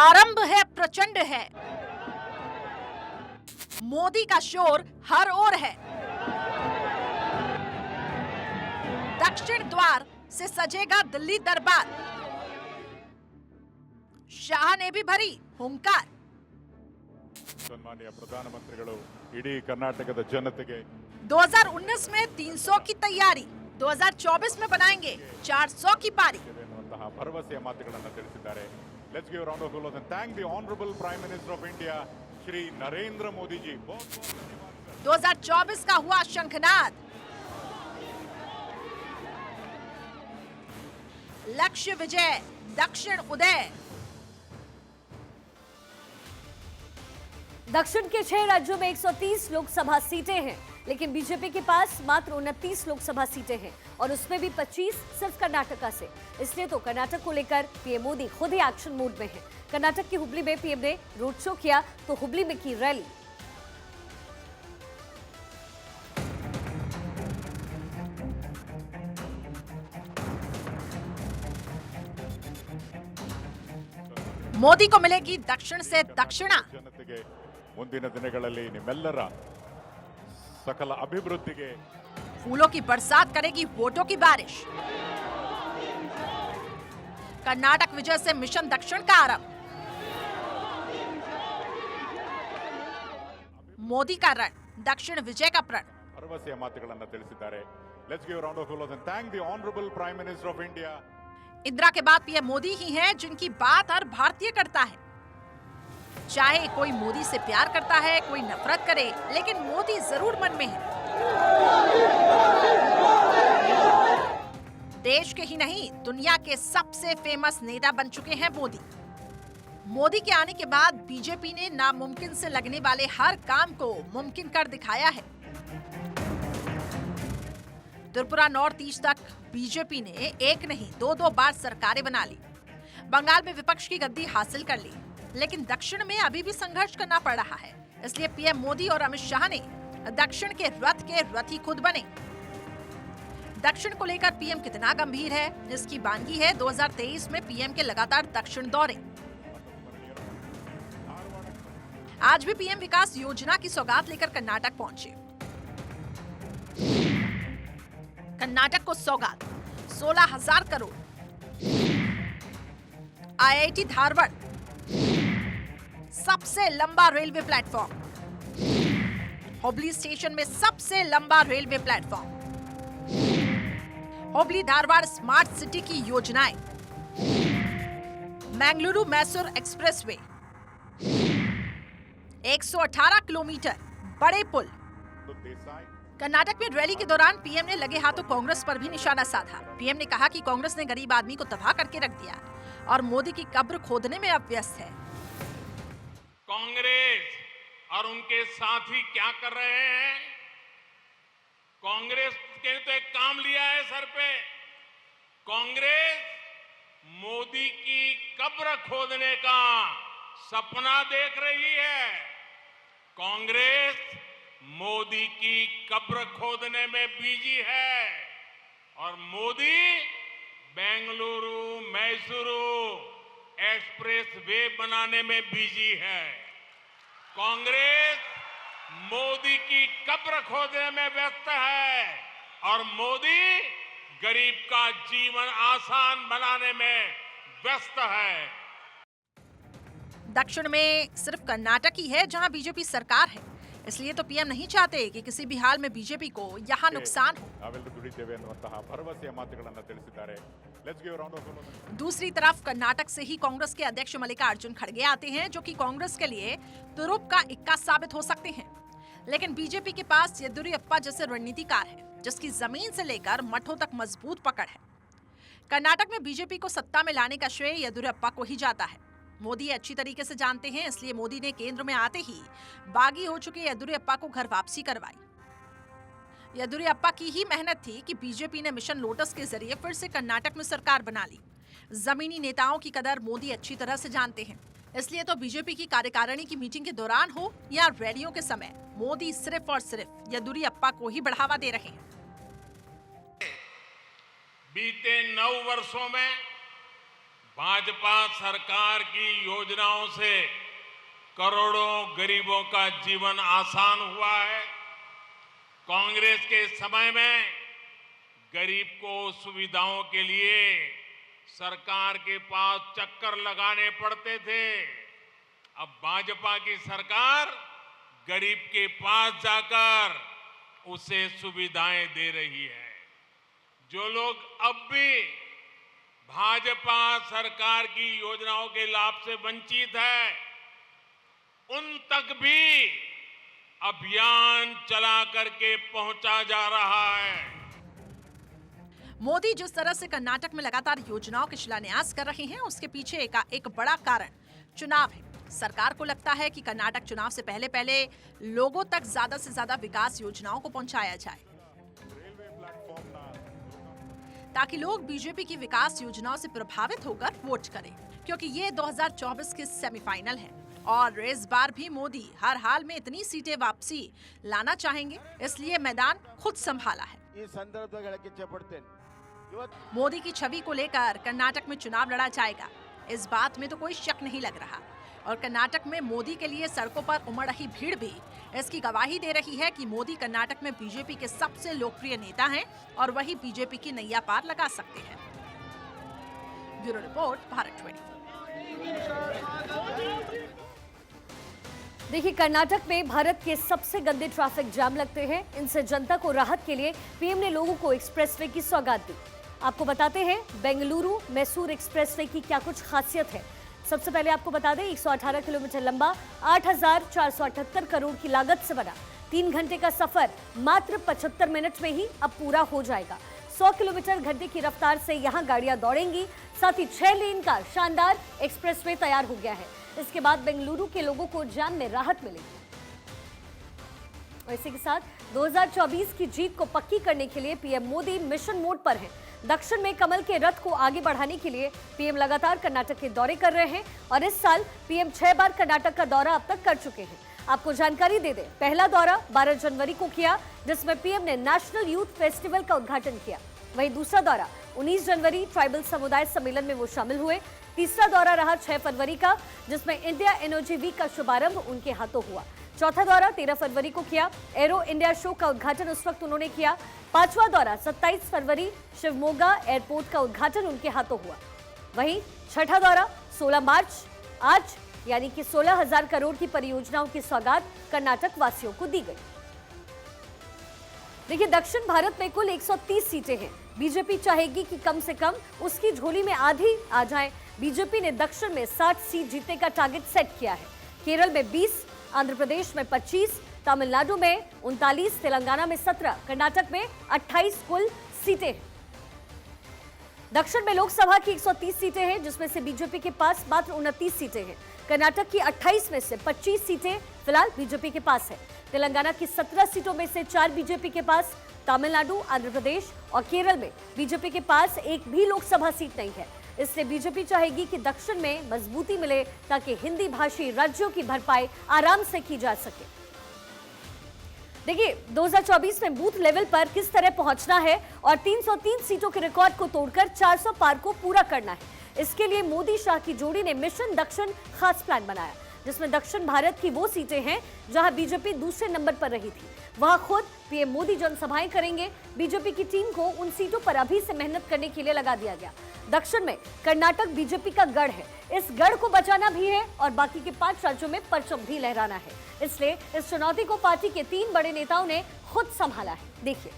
आरंभ है, प्रचंड है। मोदी का शोर हर ओर है। दक्षिण द्वार से सजेगा दिल्ली दरबार। शाह ने भी भरी हुंकार। सन्मान्य प्रधानमंत्रिಗಳು इडी कर्नाटकದ ಜನತೆಗೆ 2019 में 300 की तैयारी, 2024 में बनाएंगे 400 की पारी। ಭರವಸೆಯ ಮಾತುಗಳನ್ನು ತಿಳಿಸಿದ್ದಾರೆ. Let's give a round of applause and thank the honorable Prime Minister of India, Shri Narendra Modi ji. 2024 का हुआ शंखनाद। लक्ष्य विजय, दक्षिण उदय। दक्षिण के 6 राज्यों में 130 लोकसभा सीटें हैं, लेकिन बीजेपी के पास मात्र 29 लोकसभा सीटें हैं और उसमें भी 25 सिर्फ कर्नाटका से। इसलिए तो कर्नाटक को लेकर पीएम मोदी खुद ही एक्शन मोड में हैं। कर्नाटक की हुबली में पीएम ने रोड शो किया तो हुबली में की रैली। मोदी को मिलेगी दक्षिण से दक्षिणा। ಜನತೆಗೆ ಮುಂದಿನ ದಿನಗಳಲ್ಲಿ ನಿಮ್ಮೆಲ್ಲರ सकल अभिवृद्धिಗೆ फूलों की बरसात करेगी वोटों की बारिश। कर्नाटक विजय से मिशन दक्षिण का आरंभ। मोदी का रण, दक्षिण विजय का प्रण। ಭರವಸೆಯ ಮಾತುಗಳನ್ನು ತಿಳಿಸಿದ್ದಾರೆ. Let's give a round of applause and thank the honorable Prime Minister of India. Indira के बाद पीएम मोदी ही हैं जिनकी बात हर भारतीय करता है। चाहे कोई मोदी से प्यार करता है, कोई नफरत करे, लेकिन मोदी जरूर मन में है। देश के ही नहीं, दुनिया के सबसे फेमस नेता बन चुके हैं मोदी। मोदी के आने के बाद बीजेपी ने नामुमकिन से लगने वाले हर काम को मुमकिन कर दिखाया है। त्रिपुरा नॉर्थ ईस्ट तक बीजेपी ने एक नहीं 2-2 बार सरकारें बना ली। बंगाल में विपक्ष की गद्दी हासिल कर ली, लेकिन दक्षिण में अभी भी संघर्ष करना पड़ रहा है। इसलिए पीएम मोदी और अमित शाह ने दक्षिण के रथी खुद बने। दक्षिण को लेकर पीएम कितना गंभीर है, इसकी बानगी है 2023 में पीएम के लगातार दक्षिण दौरे। आज भी पीएम विकास योजना की सौगात लेकर कर्नाटक पहुंचे। कर्नाटक को सौगात 16,000 करोड़। आईआईटी धारवाड़, सबसे लंबा रेलवे प्लेटफॉर्म। हुबली स्टेशन में सबसे लंबा railway platform. Hubli Dharwad smart city की योजनाएं। मैंगलुरु मैसूर एक्सप्रेसवे, 118 किलोमीटर बड़े पुल। कर्नाटक में रैली के दौरान पीएम ने लगे हाथों कांग्रेस पर भी निशाना साधा। पीएम ने कहा कि कांग्रेस ने गरीब आदमी को तबाह करके रख दिया और मोदी की कब्र खोदने में अब व्यस्त है। कांग्रेस और उनके साथी क्या कर रहे हैं? कांग्रेस के तो एक काम लिया है सर पे। कांग्रेस मोदी की कब्र खोदने का सपना देख रही है। कांग्रेस मोदी की कब्र खोदने में बिजी है और मोदी बेंगलुरु मैसूरू एक्सप्रेस वे बनाने में बिजी है। कांग्रेस मोदी की कब्र खोदने में व्यस्त है और मोदी गरीब का जीवन आसान बनाने में व्यस्त है। दक्षिण में सिर्फ कर्नाटक ही है जहां बीजेपी सरकार है, इसलिए तो पीएम नहीं चाहते कि किसी भी हाल में बीजेपी को यहां नुकसान हो। ನಾವೆಲ್ಲರೂ ದುಡಿತೇವೆ ಅನ್ನುವಂತಹ ಭರವಸೆಯ ಮಾತುಗಳನ್ನು ತಿಳಿಸಿದ್ದಾರೆ. Let's give a round of applause. दूसरी तरफ कर्नाटक से ही कांग्रेस के अध्यक्ष मल्लिकार्जुन खड़गे आते हैं, जो कि कांग्रेस के लिए तुरुप का इक्का साबित हो सकते हैं। लेकिन बीजेपी के पास येदियुरप्पा जैसे रणनीतिकार है, जिसकी जमीन से लेकर मठों तक मजबूत पकड़ है। कर्नाटक में बीजेपी को सत्ता में लाने का श्रेय येदियुरप्पा को ही जाता है। मोदी अच्छी तरीके से जानते हैं, इसलिए मोदी ने केंद्र में आते ही बागी हो चुके येदियुरप्पा को घर वापसी करवाई। येदियुरप्पा की ही मेहनत थी कि बीजेपी ने मिशन लोटस के जरिए फिर से कर्नाटक में सरकार बना ली। जमीनी नेताओं की कदर मोदी अच्छी तरह से जानते हैं, इसलिए तो बीजेपी की कार्यकारिणी की मीटिंग के दौरान हो या रैलियों के समय मोदी सिर्फ और सिर्फ येदियुरप्पा को ही बढ़ावा दे रहे हैं। बीते 9 वर्षों में भाजपा सरकार की योजनाओं से करोड़ों गरीबों का जीवन आसान हुआ है। कांग्रेस के समय में गरीब को सुविधाओं के लिए सरकार के पास चक्कर लगाने पड़ते थे। अब भाजपा की सरकार गरीब के पास जाकर उसे सुविधाएं दे रही है। जो लोग अब भी भाजपा सरकार की योजनाओं के लाभ से वंचित है, उन तक भी अभियान चला करके पहुंचा जा रहा है। मोदी जिस तरह से कर्नाटक में लगातार योजनाओं के शिलान्यास कर रहे हैं, उसके पीछे का एक बड़ा कारण चुनाव है। सरकार को लगता है कि कर्नाटक चुनाव से पहले लोगों तक ज्यादा से ज्यादा विकास योजनाओं को पहुंचाया जाए, ताकि लोग बीजेपी की विकास योजनाओं से प्रभावित होकर वोट करें, क्योंकि ये 2024 के सेमीफाइनल है और इस बार भी मोदी हर हाल में इतनी सीटें वापसी लाना चाहेंगे, इसलिए मैदान खुद संभाला है। मोदी की छवि को लेकर कर्नाटक में चुनाव लड़ा जाएगा, इस बात में तो कोई शक नहीं लग रहा। और कर्नाटक में मोदी के लिए सड़कों पर उमड़ रही भीड़ भी इसकी गवाही दे रही है कि मोदी कर्नाटक में बीजेपी के सबसे लोकप्रिय नेता हैं और वही बीजेपी की नैया पार लगा सकते हैं। Bureau report, Bharat 24। देखिए, कर्नाटक में भारत के सबसे गंदे ट्रैफिक जाम लगते हैं। इनसे जनता को राहत के लिए पीएम ने लोगों को एक्सप्रेसवे की सौगात दी। आपको बताते हैं बेंगलुरु मैसूर एक्सप्रेसवे की क्या कुछ खासियत है। सबसे पहले आपको बता दें, 118 किलोमीटर लंबा 8,478 करोड़ की लागत से बना 3 घंटे का सफर मात्र 75 मिनट में ही अब पूरा हो जाएगा। 100 किलोमीटर घंटे की रफ्तार से यहां गाड़ियां दौड़ेंगी। साथ ही 6 लेन का शानदार एक्सप्रेसवे तैयार हो गया है। इसके बाद बेंगलुरु के लोगों को जाम में राहत मिलेगी। और इसी के साथ 2024 की जीत को पक्की करने के लिए पीएम मोदी मिशन मोड पर हैं। दक्षिण में कमल के रथ को आगे बढ़ाने के लिए पीएम लगातार कर्नाटक के दौरे कर रहे हैं और इस साल पीएम 6 बार कर्नाटक का दौरा अब तक कर चुके हैं। आपको जानकारी दे दें, पहला दौरा 12 जनवरी को किया, जिसमें पीएम ने नेशनल यूथ फेस्टिवल का उद्घाटन किया। वहीं दूसरा दौरा 19 जनवरी ट्राइबल समुदाय सम्मेलन में वो शामिल हुए। तीसरा दौरा रहा 6 फरवरी का, जिसमें इंडिया एनर्जी वीक का शुभारंभ उनके हाथों हुआ। चौथा दौरा 13 फरवरी को किया, एरो इंडिया शो का उद्घाटन उस वक्त उन्होंने किया। पांचवा दौरा 27 फरवरी शिवमोगा एयरपोर्ट का उद्घाटन उनके हाथों हुआ। वहीं छठा दौरा 16 मार्च आज, यानी कि 16,000 करोड़ की परियोजनाओं की सौगात कर्नाटक वासियों को दी गई। देखिए, दक्षिण भारत में कुल 130 सीटें हैं। बीजेपी चाहेगी कि कम से कम उसकी झोली में आधी आ जाए। बीजेपी ने दक्षिण में 60 सीट जीतने का टारगेट सेट किया है। केरल में 20, आंध्र प्रदेश में 25, तमिलनाडु में 39, तेलंगाना में 17, कर्नाटक में 28 कुल सीटें हैं। दक्षिण में लोकसभा की 130 सीटें हैं, जिसमें से बीजेपी के पास मात्र 29 सीटें हैं। कर्नाटक की 28 में से 25 सीटें फिलहाल बीजेपी के पास है। तेलंगाना की 17 सीटों में से 4 बीजेपी के पास। तमिलनाडु, आंध्र प्रदेश और केरल में बीजेपी के पास एक भी लोकसभा सीट नहीं है। इसलिए बीजेपी चाहेगी कि दक्षिण में मजबूती मिले, ताकि हिंदी भाषी राज्यों की भरपाई आराम से की जा सके। देखिए, 2024 में बूथ लेवल पर किस तरह पहुंचना है और 303 सीटों के रिकॉर्ड को तोड़कर 400 पार को पूरा करना है। इसके लिए मोदी शाह की जोड़ी ने मिशन दक्षिण खास प्लान बनाया, जिसमें दक्षिण भारत की वो सीटें हैं जहां बीजेपी दूसरे नंबर पर रही थी। वहां खुद पीएम मोदी जनसभाएं करेंगे। बीजेपी की टीम को उन सीटों पर अभी से मेहनत करने के लिए लगा दिया गया। दक्षिण में कर्नाटक बीजेपी का गढ़ है, इस गढ़ को बचाना भी है और बाकी के 5 राज्यों में परचम भी लहराना है। इसलिए इस चुनौती को पार्टी के 3 बड़े नेताओं ने खुद संभाला है। देखिए,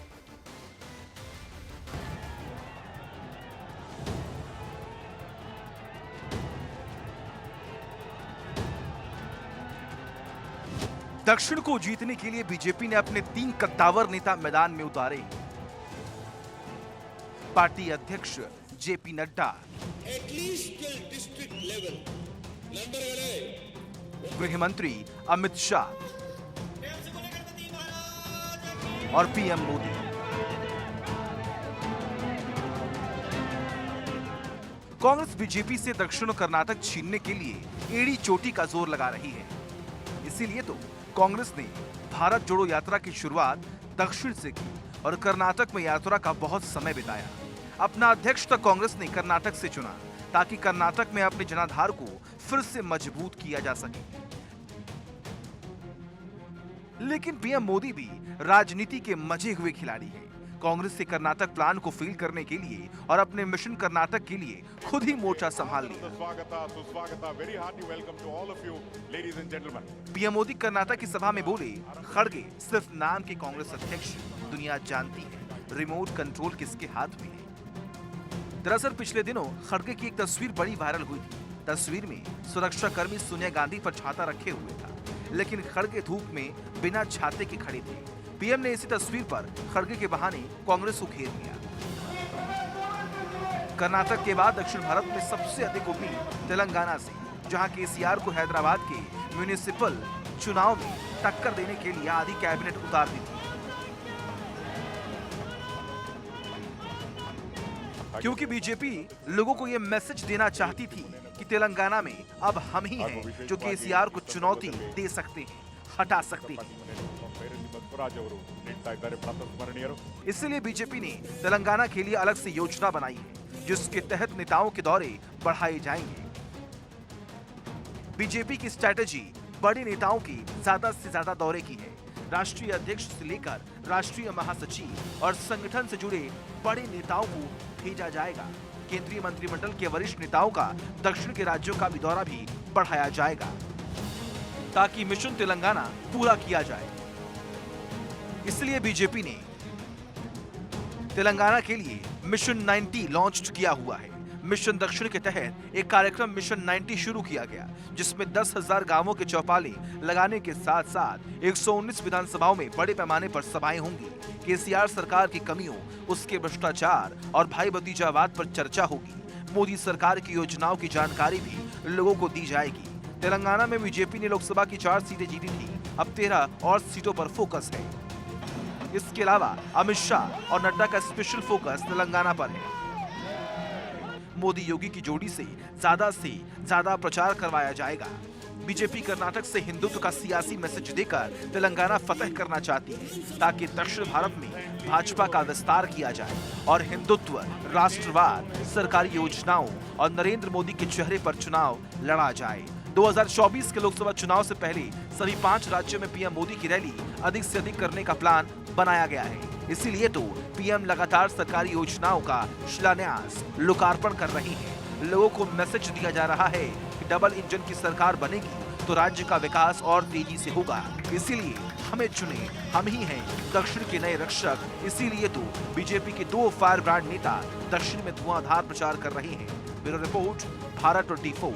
दक्षिण को जीतने के लिए बीजेपी ने अपने 3 कद्दावर नेता मैदान में उतारे। पार्टी अध्यक्ष जेपी नड्डा, गृह मंत्री अमित शाह और पीएम मोदी। कांग्रेस बीजेपी से दक्षिण कर्नाटक छीनने के लिए एड़ी चोटी का जोर लगा रही है। इसीलिए तो कांग्रेस ने भारत जोड़ो यात्रा की शुरुआत दक्षिण से की और कर्नाटक में यात्रा का बहुत समय बिताया। अपना अध्यक्ष तक कांग्रेस ने कर्नाटक से चुना, ताकि कर्नाटक में अपने जनाधार को फिर से मजबूत किया जा सके। लेकिन पीएम मोदी भी राजनीति के मजे हुए खिलाड़ी हैं। कांग्रेस से कर्नाटक प्लान को फेल करने के लिए और अपने मिशन कर्नाटक के लिए खुद ही मोर्चा संभाल लिया। पीएम मोदी कर्नाटक की सभा में बोले, खड़गे सिर्फ नाम के कांग्रेस अध्यक्ष, दुनिया जानती है रिमोट कंट्रोल किसके हाथ में है। दरअसल पिछले दिनों खड़गे की एक तस्वीर बड़ी वायरल हुई थी। तस्वीर में सुरक्षा कर्मी सोनिया गांधी पर छाता रखे हुए था, लेकिन खड़गे धूप में बिना छाते के खड़े थे। पीएम ने इसी तस्वीर पर खड़गे के बहाने कांग्रेस को घेर लिया। कर्नाटक के बाद दक्षिण भारत में सबसे अधिक उम्मीद तेलंगाना से, जहां केसीआर को हैदराबाद के म्युनिसिपल चुनाव में टक्कर देने के लिए आधी कैबिनेट उतार दी थी। क्योंकि बीजेपी लोगों को यह मैसेज देना चाहती थी कि तेलंगाना में अब हम ही हैं जो केसीआर को चुनौती दे सकते हैं, हटा सकते हैं। इसलिए बीजेपी ने तेलंगाना के लिए अलग से योजना बनाई है, जिसके तहत नेताओं के दौरे बढ़ाए जाएंगे। बीजेपी की स्ट्रैटेजी बड़े नेताओं की ज्यादा से ज्यादा दौरे की है। राष्ट्रीय अध्यक्ष से लेकर राष्ट्रीय महासचिव और संगठन से जुड़े बड़े नेताओं को भेजा जाएगा। केंद्रीय मंत्रिमंडल के वरिष्ठ नेताओं का दक्षिण के राज्यों का भी दौरा भी बढ़ाया जाएगा, ताकि मिशन तेलंगाना पूरा किया जाए। इसलिए बीजेपी ने तेलंगाना के लिए मिशन 90 लॉन्च किया हुआ है। मिशन दक्षिण के तहत एक कार्यक्रम मिशन 90 शुरू किया गया, जिसमें 10,000 गांवों के चौपाले लगाने के साथ साथ 119 विधानसभाओं में बड़े पैमाने पर सभाएं होंगी। केसीआर सरकार की कमियों, उसके भ्रष्टाचार और भाई भतीजावाद पर चर्चा होगी। मोदी सरकार की योजनाओं की जानकारी भी लोगों को दी जाएगी। तेलंगाना में बीजेपी ने लोकसभा की 4 सीटें जीती थी, अब 13 और सीटों पर फोकस है। इसके अलावा अमित शाह और नड्डा का स्पेशल फोकस तेलंगाना पर है। मोदी योगी की जोड़ी से ज्यादा प्रचार करवाया जाएगा। बीजेपी कर्नाटक से हिंदुत्व का सियासी मैसेज देकर तेलंगाना फतह करना चाहती है, ताकि दक्षिण भारत में भाजपा का विस्तार किया जाए और हिंदुत्व, राष्ट्रवाद, सरकारी योजनाओं और नरेंद्र मोदी के चेहरे पर चुनाव लड़ा जाए। 2024 के लोकसभा चुनाव से पहले सभी 5 राज्यों में पीएम मोदी की रैली अधिक से अधिक करने का प्लान बनाया गया है। इसीलिए तो पीएम लगातार सरकारी योजनाओं का शिलान्यास, लोकार्पण कर रही है। लोगों को मैसेज दिया जा रहा है कि डबल इंजन की सरकार बनेगी तो राज्य का विकास और तेजी से होगा। इसीलिए हमें चुने, हम ही हैं दक्षिण के नए रक्षक। इसीलिए तो बीजेपी के 2 फायर ब्रांड नेता दक्षिण में धुआंधार प्रचार कर रहे हैं। Bureau report, Bharat 24।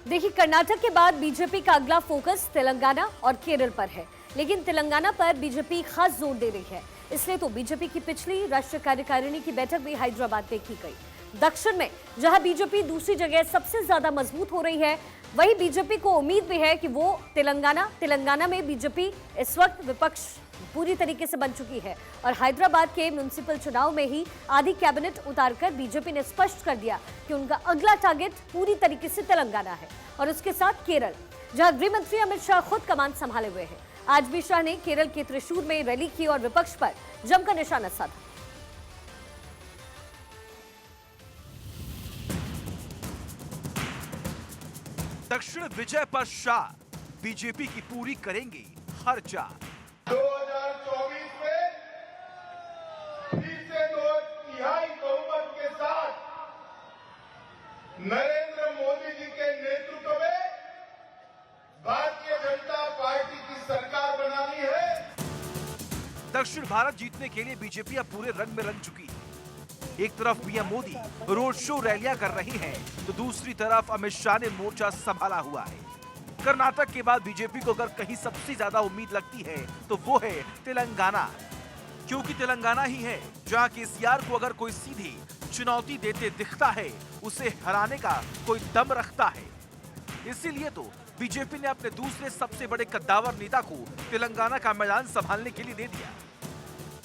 देखिए, कर्नाटक के बाद बीजेपी का अगला फोकस तेलंगाना और केरल पर है, लेकिन तेलंगाना पर बीजेपी खास जोर दे रही है। इसलिए तो बीजेपी की पिछली राष्ट्रीय कार्यकारिणी की बैठक भी हैदराबाद में की गई। दक्षिण में जहां बीजेपी दूसरी जगह सबसे ज्यादा मजबूत हो रही है, वहीं बीजेपी को उम्मीद भी है कि वो तेलंगाना में बीजेपी इस वक्त विपक्ष पूरी तरीके से बन चुकी है और हैदराबाद के म्युनिसिपल चुनाव में ही आधी कैबिनेट उतारकर बीजेपी ने स्पष्ट कर दिया कि उनका अगला टारगेट पूरी तरीके से तेलंगाना है और उसके साथ केरल, जहां गृह मंत्री अमित शाह खुद कमान संभाले हुए हैं। आज भी शाह ने केरल के त्रिशूर में रैली की और विपक्ष पर जमकर निशाना साधा। दक्षिण विजय पर शाह बीजेपी की पूरी करेंगे हर चाह। 2024 में फिर से 2/3 बहुमत के साथ नरेंद्र मोदी जी के नेतृत्व में भारतीय जनता पार्टी की सरकार बनानी है। दक्षिण भारत जीतने के लिए बीजेपी अब पूरे रंग में रंग चुकी है। एक तरफ पीएम मोदी रोड शो रैलियां कर रही हैं, तो दूसरी तरफ अमित शाह ने मोर्चा संभाला हुआ है। कर्नाटक के बाद बीजेपी को अगर कहीं सबसे ज्यादा उम्मीद लगती है तो वो है तेलंगाना, क्योंकि तेलंगाना ही है जहां केसीआर को अगर कोई सीधी चुनौती देते दिखता है, उसे हराने का कोई दम रखता है। इसीलिए तो बीजेपी ने अपने दूसरे सबसे बड़े कद्दावर नेता को तेलंगाना का मैदान संभालने के लिए दे दिया।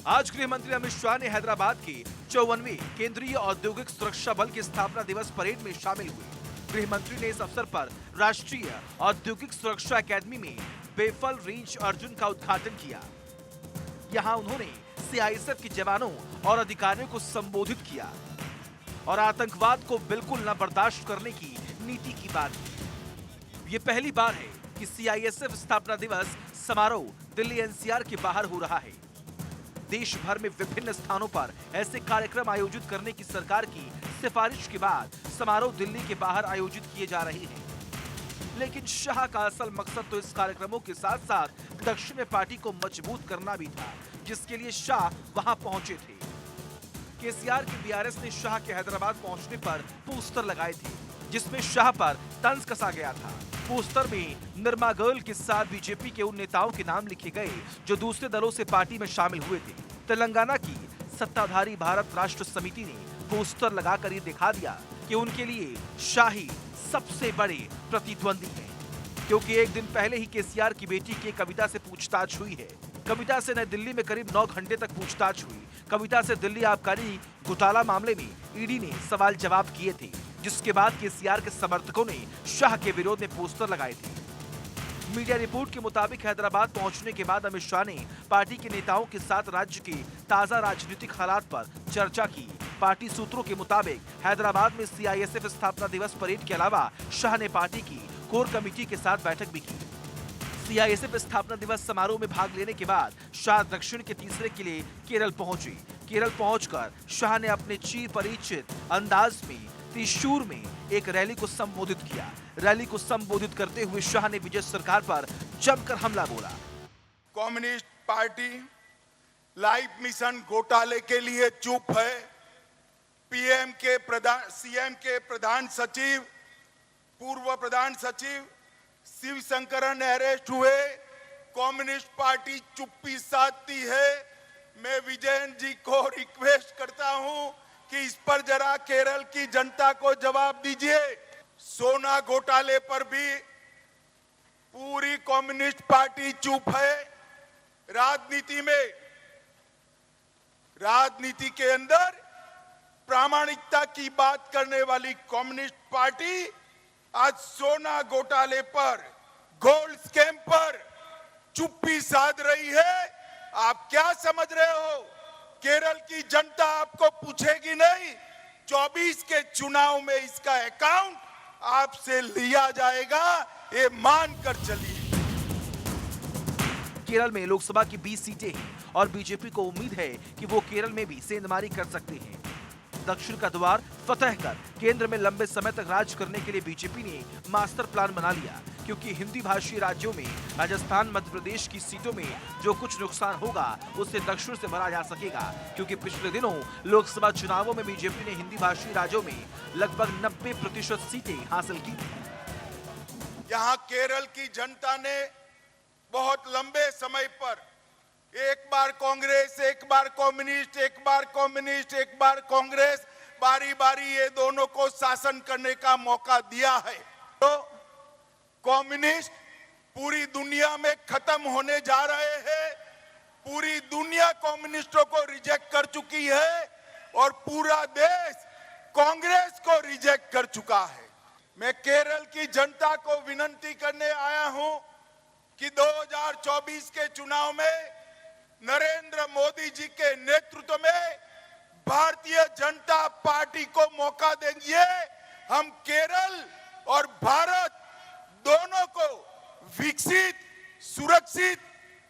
आज गृह मंत्री अमित शाह ने हैदराबाद के 54वें केंद्रीय औद्योगिक सुरक्षा बल के स्थापना दिवस परेड में शामिल हुए। गृह मंत्री ने इस अवसर पर राष्ट्रीय औद्योगिक सुरक्षा अकादमी में बेफल रेंज अर्जुन का उद्घाटन किया। यहाँ उन्होंने सीआईएसएफ के जवानों और अधिकारियों को संबोधित किया। और आतंकवाद को बिल्कुल न बर्दाश्त करने की नीति की बात की। ये पहली बार है कि सीआईएसएफ स्थापना दिवस समारोह दिल्ली एनसीआर के बाहर हो रहा है। देश भर में विभिन्न स्थानों पर ऐसे कार्यक्रम आयोजित करने की सरकार की सिफारिश के बाद समारोह दिल्ली के बाहर आयोजित किए जा रहे हैं। लेकिन शाह का असल मकसद तो इस कार्यक्रमों के साथ साथ दक्षिण में पार्टी को मजबूत करना भी था, जिसके लिए शाह वहां पहुंचे थे। केसीआर की बीआरएस ने शाह के हैदराबाद पहुंचने पर पोस्टर लगाए थे, जिसमें शाह पर तंज कसा गया था। पोस्टर में निर्मा गर्ल के साथ बीजेपी के उन नेताओं के नाम लिखे गए जो दूसरे दलों से पार्टी में शामिल हुए थे। तेलंगाना की सत्ताधारी भारत राष्ट्र समिति ने पोस्टर लगाकर ये दिखा दिया कि उनके लिए शाही सबसे बड़े प्रतिद्वंदी हैं, क्योंकि एक दिन पहले ही केसीआर की बेटी के कविता से पूछताछ हुई है। कविता से नई दिल्ली में करीब 9 घंटे तक पूछताछ हुई। कविता से दिल्ली आबकारी घोटाला मामले में ईडी ने सवाल जवाब किए थे, जिसके बाद केसीआर के समर्थकों ने शाह के विरोध में पोस्टर लगाए थे। मीडिया रिपोर्ट के मुताबिक हैदराबाद पहुंचने के बाद अमित शाह ने पार्टी के नेताओं के साथ राज्य के ताजा राजनीतिक हालात पर चर्चा की। पार्टी सूत्रों के मुताबिक हैदराबाद में सीआईएसएफ स्थापना दिवस परेड के अलावा शाह ने पार्टी की कोर कमेटी के साथ बैठक भी की। सीआईएसएफ स्थापना दिवस समारोह में भाग लेने के बाद शाह दक्षिण के तीसरे किले केरल पहुंचे। केरल पहुंचकर शाह ने अपने चिर परिचित अंदाज में त्रिशूर में एक रैली को संबोधित किया। रैली को संबोधित करते हुए शाह ने विजय सरकार पर जमकर हमला बोला। कम्युनिस्ट पार्टी लाइफ मिशन घोटाले के लिए चुप है। सीएम के प्रधान सचिव, पूर्व प्रधान सचिव शिवशंकरन अरेस्ट हुए। कम्युनिस्ट पार्टी चुप्पी साधती है। मैं विजयन जी को रिक्वेस्ट करता हूं कि इस पर जरा केरल की जनता को जवाब दीजिए। सोना घोटाले पर भी पूरी कम्युनिस्ट पार्टी चुप है। राजनीति के अंदर प्रामाणिकता की बात करने वाली कम्युनिस्ट पार्टी आज सोना घोटाले पर, गोल्ड स्कैम पर चुप्पी साध रही है। आप क्या समझ रहे हो? केरल की जनता आपको पूछेगी नहीं। 24 के चुनाव में इसका अकाउंट आपसे लिया जाएगा, ये मानकर चलिए। केरल में लोकसभा की 20 सीटें हैं और बीजेपी को उम्मीद है कि वो केरल में भी सेंधमारी कर सकते हैं। दक्षिण का द्वार फतह कर केंद्र में लंबे समय तक राज करने के लिए बीजेपी ने मास्टर प्लान बना लिया, क्योंकि हिंदी भाषी राज्यों में राजस्थान, मध्य प्रदेश की सीटों में जो कुछ नुकसान होगा उसे दक्षिण से भरा जा सकेगा, क्योंकि पिछले दिनों लोकसभा चुनावों में बीजेपी ने हिंदी भाषी राज्यों में लगभग 90% सीटें हासिल की। यहाँ केरल की जनता ने बहुत लंबे समय पर एक बार कांग्रेस, एक बार कम्युनिस्ट, एक बार कम्युनिस्ट, एक बार कांग्रेस, बारी बारी ये दोनों को शासन करने का मौका दिया है। तो कम्युनिस्ट पूरी दुनिया में खत्म होने जा रहे हैं। पूरी दुनिया कम्युनिस्टों को रिजेक्ट कर चुकी है और पूरा देश कांग्रेस को रिजेक्ट कर चुका है। मैं केरल की जनता को विनती करने आया हूं कि 2024 के चुनाव में नरेंद्र मोदी जी के नेतृत्व में भारतीय जनता पार्टी को मौका देंगे। हम केरल और भारत दोनों को विकसित, सुरक्षित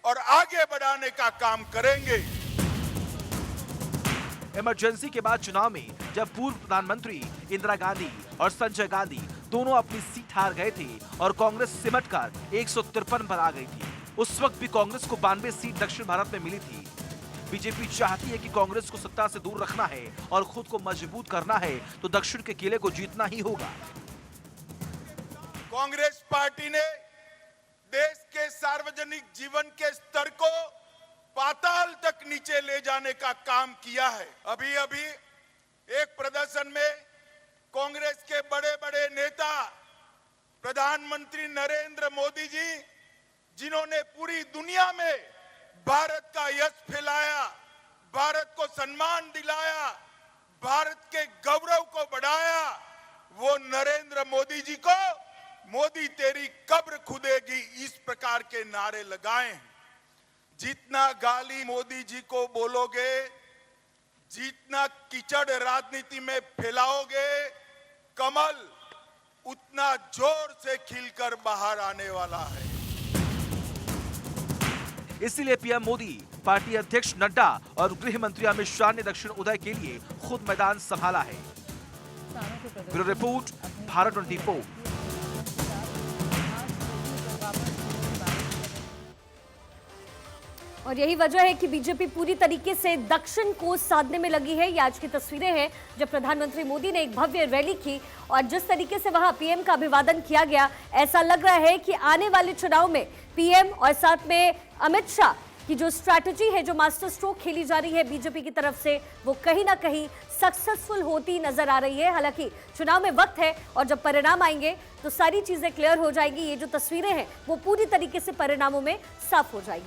और आगे बढ़ाने का काम करेंगे। इमरजेंसी के बाद चुनाव में जब पूर्व प्रधानमंत्री इंदिरा गांधी और संजय गांधी दोनों अपनी सीट हार गए थे और कांग्रेस सिमटकर 153 पर आ गई थी, उस वक्त भी कांग्रेस को 92 सीट दक्षिण भारत में मिली थी। बीजेपी चाहती है कि कांग्रेस को सत्ता से दूर रखना है और खुद को मजबूत करना है, तो दक्षिण के किले को जीतना ही होगा। कांग्रेस पार्टी ने देश के सार्वजनिक जीवन के स्तर को पाताल तक नीचे ले जाने का काम किया है। अभी अभी एक प्रदर्शन में कांग्रेस के बड़े बड़े नेता, प्रधानमंत्री नरेंद्र मोदी जी, जिन्होंने पूरी दुनिया में भारत का यश फैलाया, भारत को सम्मान दिलाया, भारत के गौरव को बढ़ाया, वो नरेंद्र मोदी जी को मोदी तेरी कब्र खुदेगी इस प्रकार के नारे लगाए हैं। जितना गाली मोदी जी को बोलोगे, जितना कीचड़ राजनीति में फैलाओगे, कमल उतना जोर से खिलकर बाहर आने वाला है। इसीलिए पीएम मोदी, पार्टी अध्यक्ष नड्डा और गृह मंत्री अमित शाह ने दक्षिण उदय के लिए खुद मैदान संभाला है। Bureau report, Bharat 24। और यही वजह है कि बीजेपी पूरी तरीके से दक्षिण को साधने में लगी है। ये आज की तस्वीरें हैं जब प्रधानमंत्री मोदी ने एक भव्य रैली की और जिस तरीके से वहां पीएम का अभिवादन किया गया, ऐसा लग रहा है कि आने वाले चुनाव में पीएम और साथ में अमित शाह की जो स्ट्रैटेजी है, जो मास्टर स्ट्रोक खेली जा रही है बीजेपी की तरफ से, वो कहीं ना कहीं सक्सेसफुल होती नजर आ रही है। हालांकि चुनाव में वक्त है और जब परिणाम आएंगे तो सारी चीजें क्लियर हो जाएगी। ये जो तस्वीरें हैं वो पूरी तरीके से परिणामों में साफ हो जाएगी।